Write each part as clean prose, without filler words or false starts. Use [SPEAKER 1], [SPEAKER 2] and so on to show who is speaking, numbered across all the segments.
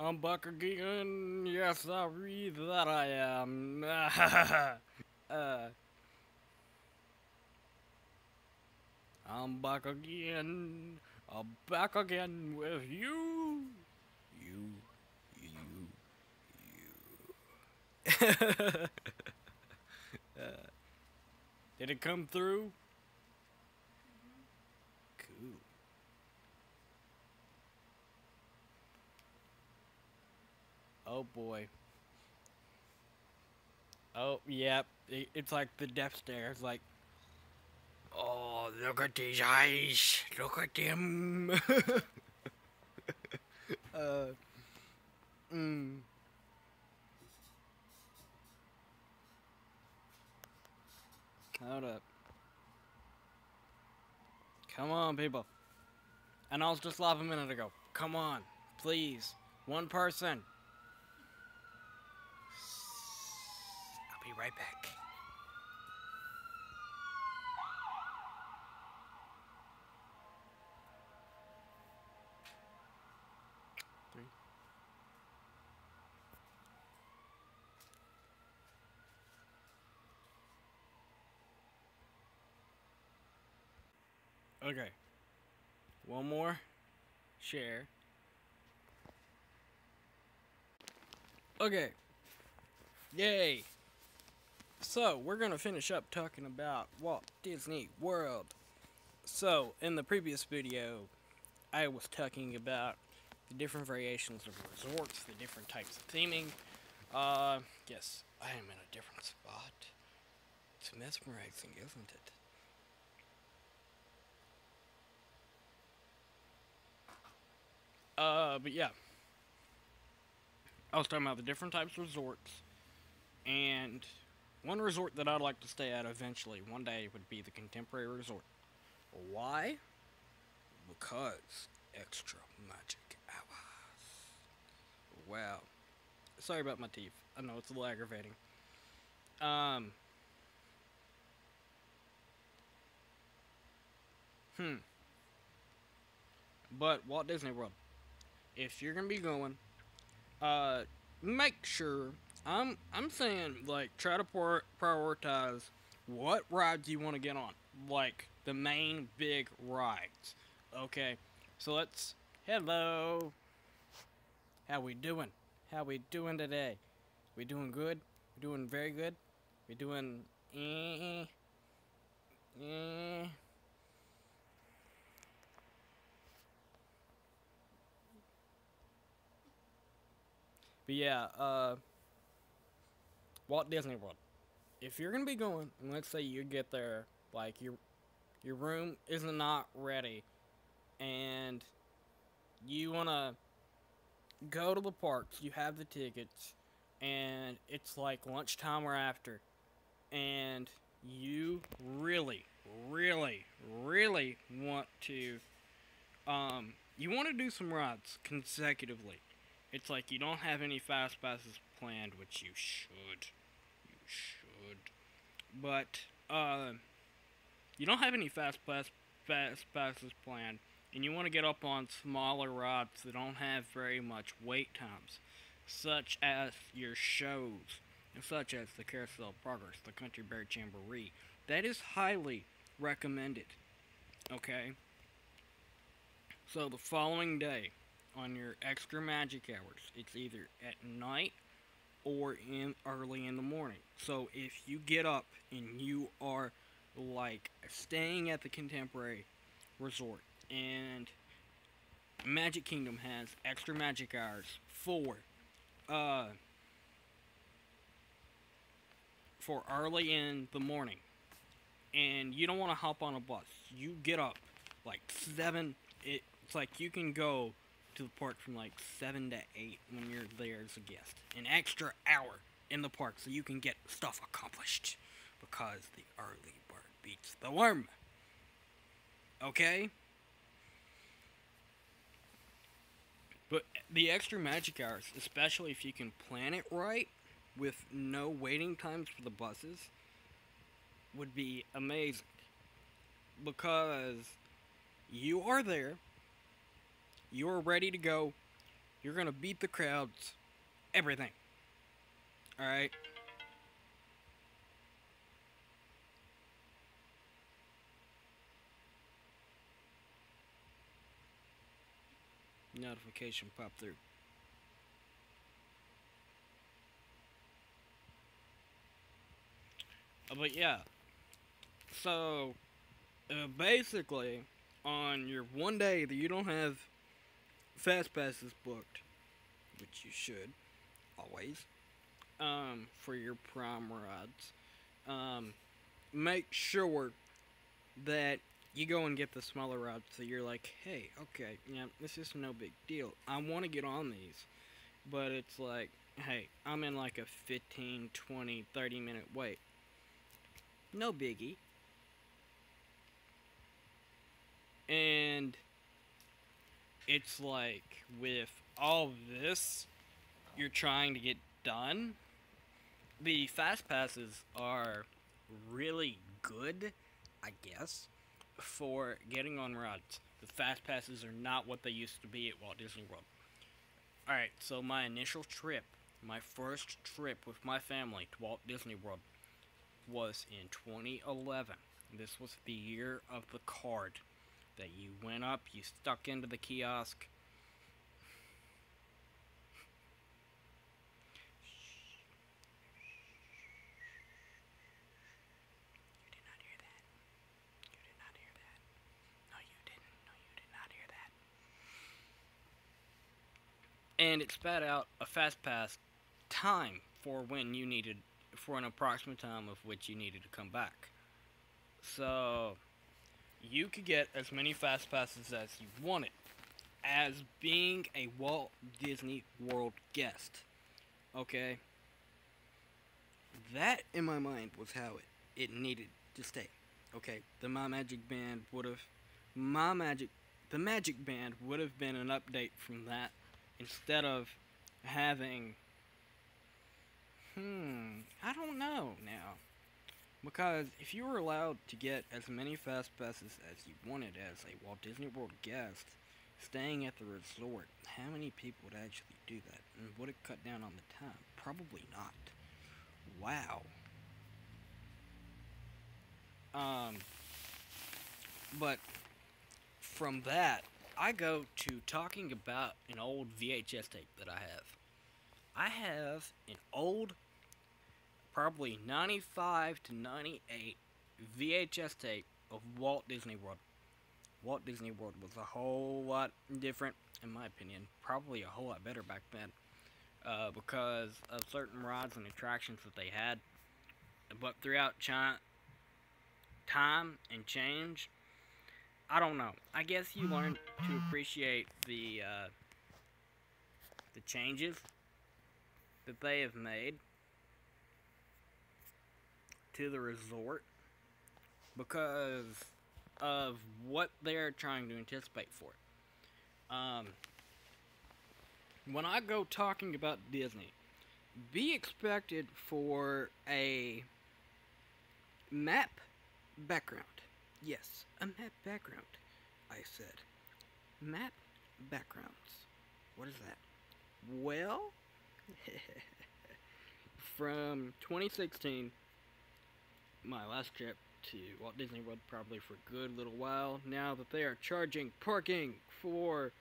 [SPEAKER 1] I'm back again. Yes, I read that I am. uh, I'm back again. I'm back again with you. You, you, you. Did it come through? Cool. Oh boy. Oh, yep. It's like the death stare. It's like, oh, look at these eyes. Look at them. uh, mm. Hold up. Come on, people. And I was just live a minute ago. Come on. Please. One person. I'll be right back. Three. Okay. One more. Share. Okay. Yay. So, we're going to finish up talking about Walt Disney World. So, in the previous video, I was talking about the different variations of resorts, the different types of theming. Yes, I am in a different spot. It's mesmerizing, isn't it? But yeah. I was talking about the different types of resorts, and one resort that I'd like to stay at eventually, one day, would be the Contemporary Resort. Why? Because extra magic hours. Wow. Sorry about my teeth. I know it's a little aggravating. Um. Hmm. But Walt Disney World. If you're gonna be going, uh, make sure. I'm saying like try to prioritize what rides you want to get on, like the main big rides. Okay, so let's. Hello. How we doing? How we doing today? We doing good? We doing very good? We doing eh. But yeah, Walt Disney World. If you're gonna be going, and let's say you get there, like your room is not ready, and you wanna go to the parks, you have the tickets, and it's like lunchtime or after, and you really, really, really want to, you want to do some rides consecutively. It's like you don't have any fast passes planned, which you should. You should. But, you don't have any fast passes planned, and you want to get up on smaller rides that don't have very much wait times, such as your shows, such as the Carousel of Progress, the Country Bear Jamboree. That is highly recommended. Okay? So the following day, on your extra magic hours, it's either at night or in early in the morning. So if you get up and you are like staying at the Contemporary Resort and Magic Kingdom has extra magic hours uh for early in the morning, and you don't want to hop on a bus, you get up like 7. It's like you can go to the park from like 7 to 8 when you're there as a guest. An extra hour in the park so you can get stuff accomplished. Because the early bird beats the worm. Okay? But the extra magic hours, especially if you can plan it right, with no waiting times for the buses, would be amazing. Because you are there, you are ready to go, You're gonna beat the crowds. Everything. Alright? Notification pop through. But yeah. So, basically, on your one day that you don't have fast passes booked, which you should, always, for your prime rides, make sure that you go and get the smaller routes so you're like, hey, okay, yeah, this is no big deal. I want to get on these, but it's like, hey, I'm in like a 15, 20, 30 minute wait. No biggie. And it's like, with all this you're trying to get done, the fast passes are really good, I guess, for getting on rides. The fast passes are not what they used to be at Walt Disney World. Alright, so my initial trip, my first trip with my family to Walt Disney World was in 2011. This was the year of the card that you went up, you stuck into the kiosk. You did not hear that. You did not hear that. No, you didn't. No, you did not hear that. And it spat out a fast pass time for when you needed, for an approximate time of which you needed to come back. So you could get as many fast passes as you wanted as being a Walt Disney World guest. Okay? That, in my mind, was how it needed to stay. Okay? The My Magic Band would have... The Magic Band would have been an update from that instead of having... I don't know now. Because if you were allowed to get as many fast passes as you wanted as a Walt Disney World guest, staying at the resort, how many people would actually do that? And would it cut down on the time? Probably not. Wow. But from that, I go to talking about an old VHS tape that I have. I have an old, probably 95 to 98 VHS tape of Walt Disney World. Walt Disney World was a whole lot different, in my opinion. Probably a whole lot better back then. Because of certain rides and attractions that they had. But throughout time and change, I don't know. I guess you learn to appreciate the changes that they have made to the resort because of what they're trying to anticipate for it. When I go talking about Disney, be expected for a map background. Yes, a map background, I said. Map backgrounds. What is that? Well, from 2016, my last trip to Walt Disney World, probably for a good little while, now that they are charging parking for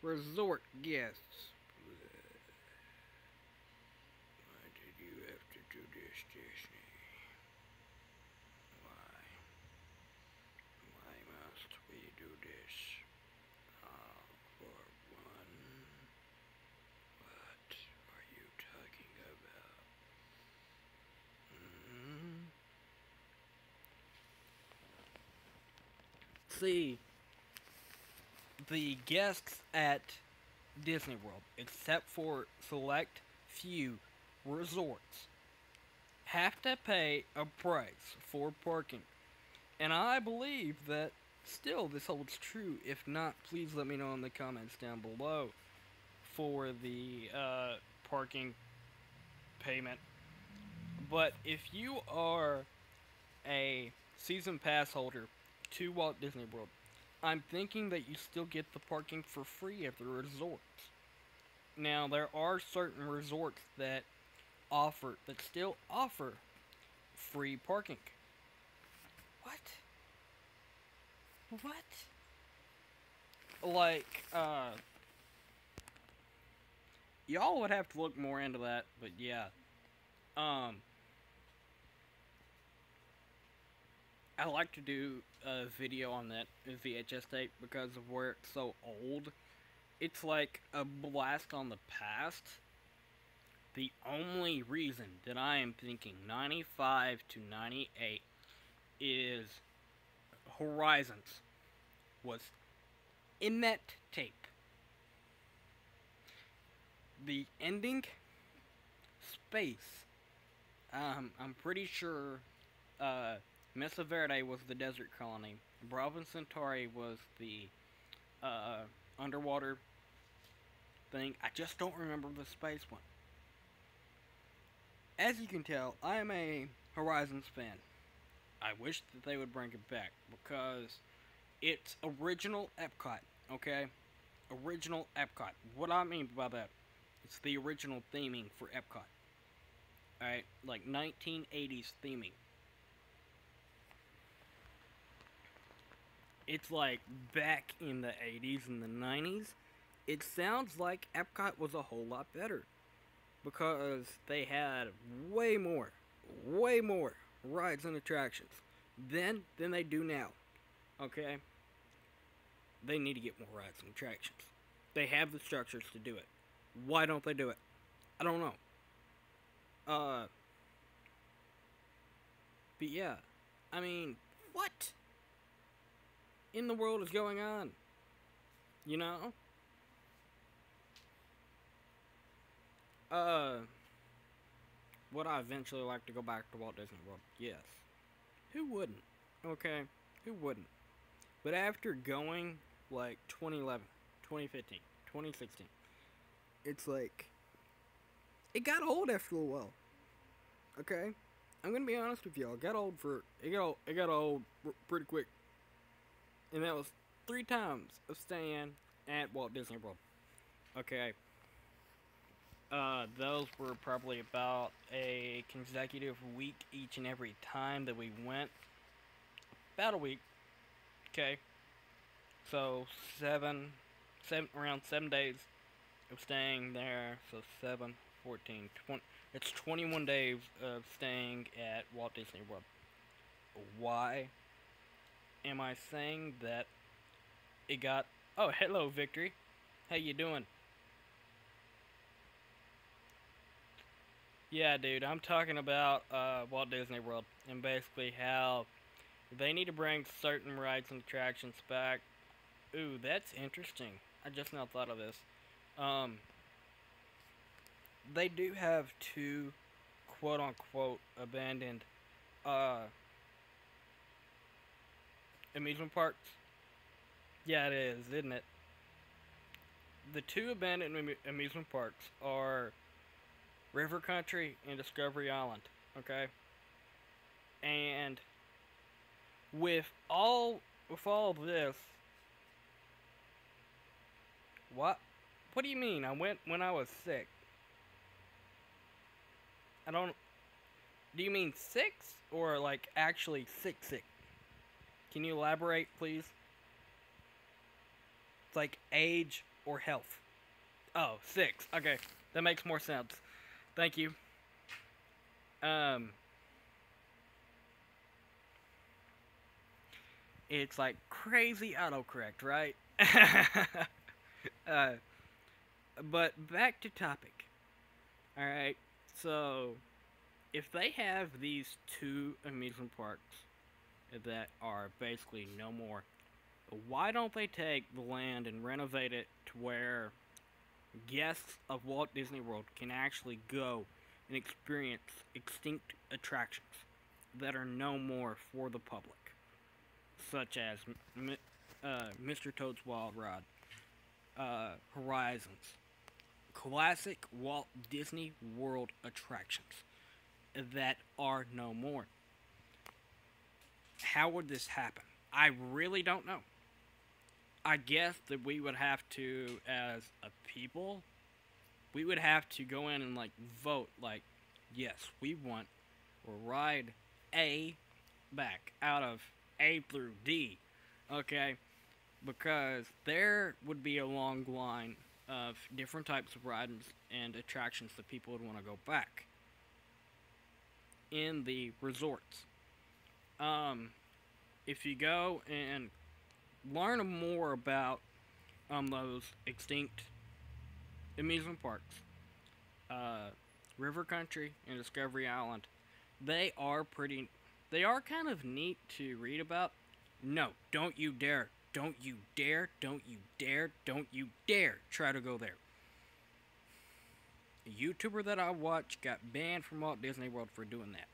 [SPEAKER 1] resort guests. Why did you have to do this, Disney? Why must we do this? All for one. What are you talking about? See, the guests at Disney World, except for select few resorts, have to pay a price for parking. And I believe that still this holds true. If not, please let me know in the comments down below for the parking payment. But if you are a season pass holder to Walt Disney World, I'm thinking that you still get the parking for free at the resorts. Now there are certain resorts that still offer free parking. What? What? Like, y'all would have to look more into that, but yeah. Um, I like to do a video on that VHS tape because of where it's so old. It's like a blast on the past. The only reason that I am thinking 95 to 98 is Horizons was in that tape. The ending, space. I'm pretty sure Mesa Verde was the desert colony. Bravo Centauri was the underwater thing. I just don't remember the space one. As you can tell, I am a Horizons fan. I wish that they would bring it back because it's original Epcot, okay? Original Epcot. What I mean by that, it's the original theming for Epcot. Alright, like 1980s theming. It's like back in the 80s and the 90s. It sounds like Epcot was a whole lot better because they had way more rides and attractions than they do now. Okay? They need to get more rides and attractions. They have the structures to do it. Why don't they do it? I don't know. But yeah. I mean, what in the world is going on? You know? Would I eventually like to go back to Walt Disney World? Yes. Who wouldn't? Okay? Who wouldn't? But after going, like, 2011, 2015, 2016, it's like, it got old after a while. Okay? I'm gonna be honest with y'all. It got old pretty quick. And that was 3 times of staying at Walt Disney World. Okay? Those were probably about a consecutive week each and every time that we went. About a week. Okay. So, around 7 days of staying there. So, 7, 14, 20. It's 21 days of staying at Walt Disney World. Why am I saying that it got... Oh, hello, Victory. How you doing? Yeah, dude, I'm talking about Walt Disney World and basically how they need to bring certain rides and attractions back. Ooh, that's interesting. I just now thought of this. Um, they do have 2 quote-unquote abandoned amusement parks. Yeah, it is, isn't it? The 2 abandoned amusement parks are River Country and Discovery Island, okay? And with all of this, what do you mean? I went when I was sick. I don't. Do you mean 6 or like actually sick? Can you elaborate, please? It's like age or health. Oh, 6. Okay, that makes more sense. Thank you. It's like crazy autocorrect, right? uh, but back to topic. Alright, so if they have these 2 amusement parks that are basically no more, why don't they take the land and renovate it to where guests of Walt Disney World can actually go and experience extinct attractions that are no more for the public, such as Mr. Toad's Wild Ride, Horizons, classic Walt Disney World attractions that are no more. How would this happen? I really don't know. I guess that we would have to, as a people, we would have to go in and like vote like, yes, we want ride A back out of A through D, okay? Because there would be a long line of different types of rides and attractions that people would want to go back in the resorts. Um, if you go and learn more about those extinct amusement parks, uh, River Country and Discovery Island, they are pretty. They are kind of neat to read about. No, don't you dare! Don't you dare! Don't you dare! Don't you dare try to go there. A YouTuber that I watch got banned from Walt Disney World for doing that.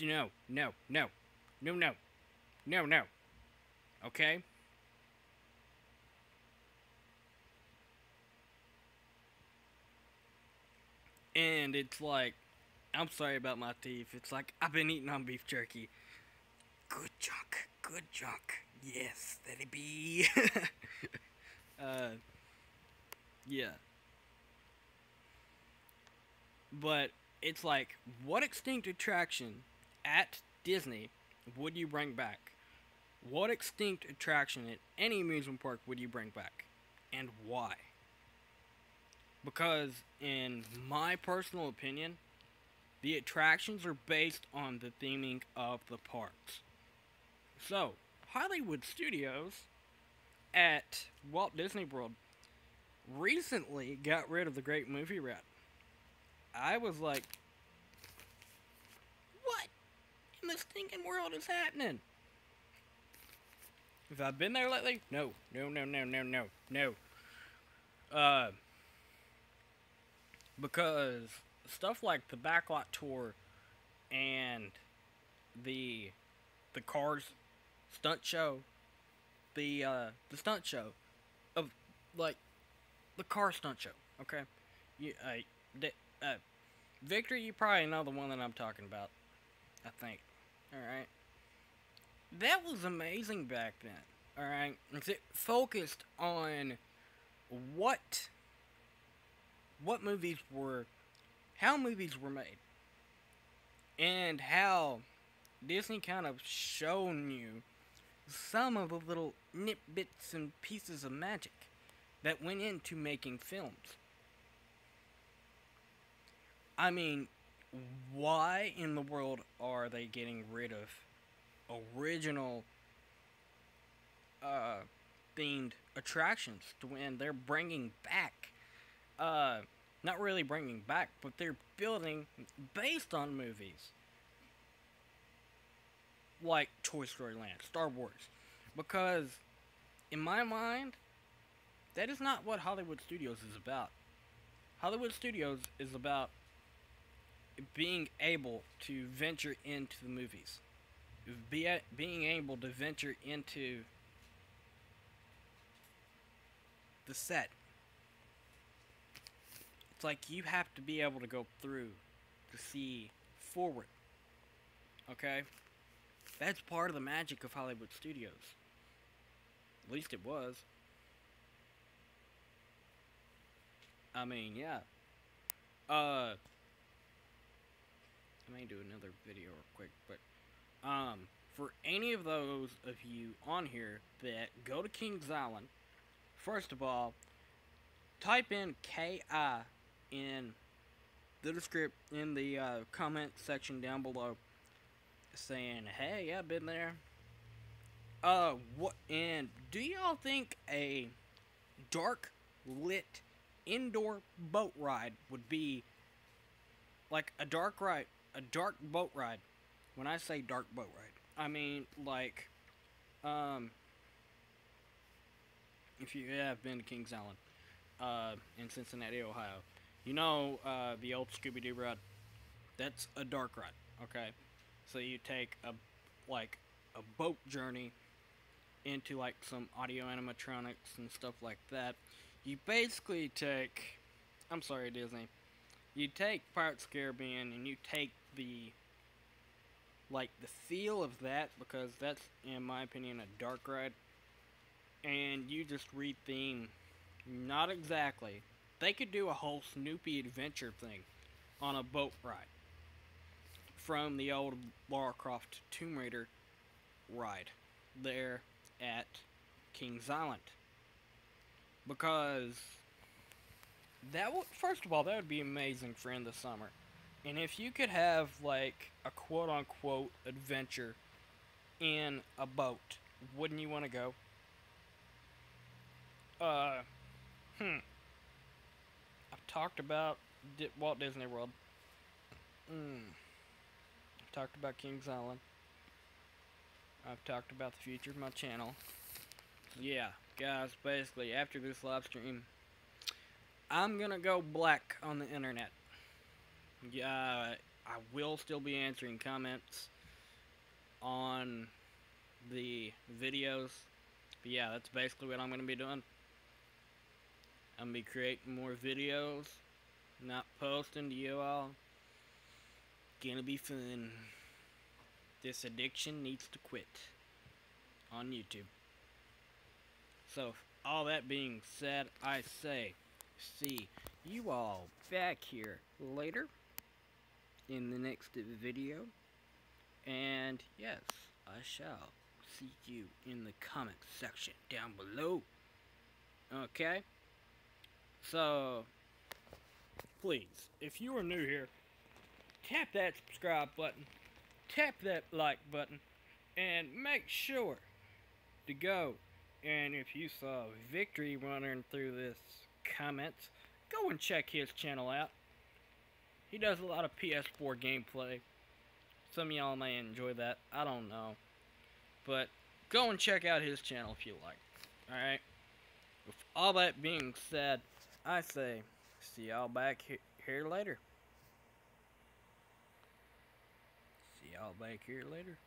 [SPEAKER 1] No, no, no, no, no, no, no. Okay? And it's like, I'm sorry about my teeth. It's like, I've been eating on beef jerky. Good junk, good junk. Yes, let it be. uh, yeah. But it's like, what extinct attraction at Disney would you bring back? What extinct attraction at any amusement park would you bring back? And why? Because, in my personal opinion, the attractions are based on the theming of the parks. So, Hollywood Studios at Walt Disney World recently got rid of the Great Movie Ride. I was like, what in the stinking world is happening? Have I been there lately? No. No, no, no, no, no, no. Because stuff like the backlot tour and the Cars stunt show, the stunt show of like the car stunt show. Okay, you Victor, you probably know the one that I'm talking about. I think. All right. That was amazing back then. All right, it focused on what movies were, how movies were made, and how Disney kind of shown you some of the little nitbits and pieces of magic that went into making films. I mean, why in the world are they getting rid of original themed attractions to when they're bringing back, not really bringing back, but they're building based on movies like Toy Story Land, Star Wars, because in my mind, that is not what Hollywood Studios is about. Hollywood Studios is about being able to venture into the movies, being able to venture into the set. It's like you have to be able to go through to see forward. Okay? That's part of the magic of Hollywood Studios. At least it was. I mean, yeah. I may do another video real quick, but for any of those of you on here that go to Kings Island, first of all, type in KI in the comment section down below, saying, hey, I've been there. What, and do y'all think a dark lit indoor boat ride would be like a dark boat ride? When I say dark boat ride, I mean like, if you have been to Kings Island, in Cincinnati, Ohio, you know, the old Scooby-Doo ride? That's a dark ride, okay? So you take a boat journey into like some audio animatronics and stuff like that. You basically take, I'm sorry, Disney, you take Pirates of the Caribbean and you take the feel of that, because that's, in my opinion, a dark ride, and you just retheme, not exactly, They could do a whole Snoopy adventure thing on a boat ride from the old Lara Croft Tomb Raider ride there at Kings Island. Because that would, first of all, that would be amazing for in the summer. And if you could have like a quote unquote adventure in a boat, wouldn't you want to go? Uh, hmm. I've talked about Walt Disney World. I've talked about Kings Island. I've talked about the future of my channel. Yeah, guys, basically, after this live stream, I'm gonna go black on the internet. Yeah, I will still be answering comments on the videos. But yeah, that's basically what I'm gonna be doing. I'm gonna be creating more videos, not posting to you all. Gonna be fun. This addiction needs to quit on YouTube. So, all that being said, I say, see you all back here later in the next video. And yes, I shall see you in the comment section down below. Okay? So, please, if you are new here, tap that subscribe button, tap that like button, and make sure to go. And if you saw Victory running through this comments, go and check his channel out. He does a lot of PS4 gameplay. Some of y'all may enjoy that. I don't know. But go and check out his channel if you like. Alright? With all that being said, I say, see y'all back here later. See y'all back here later.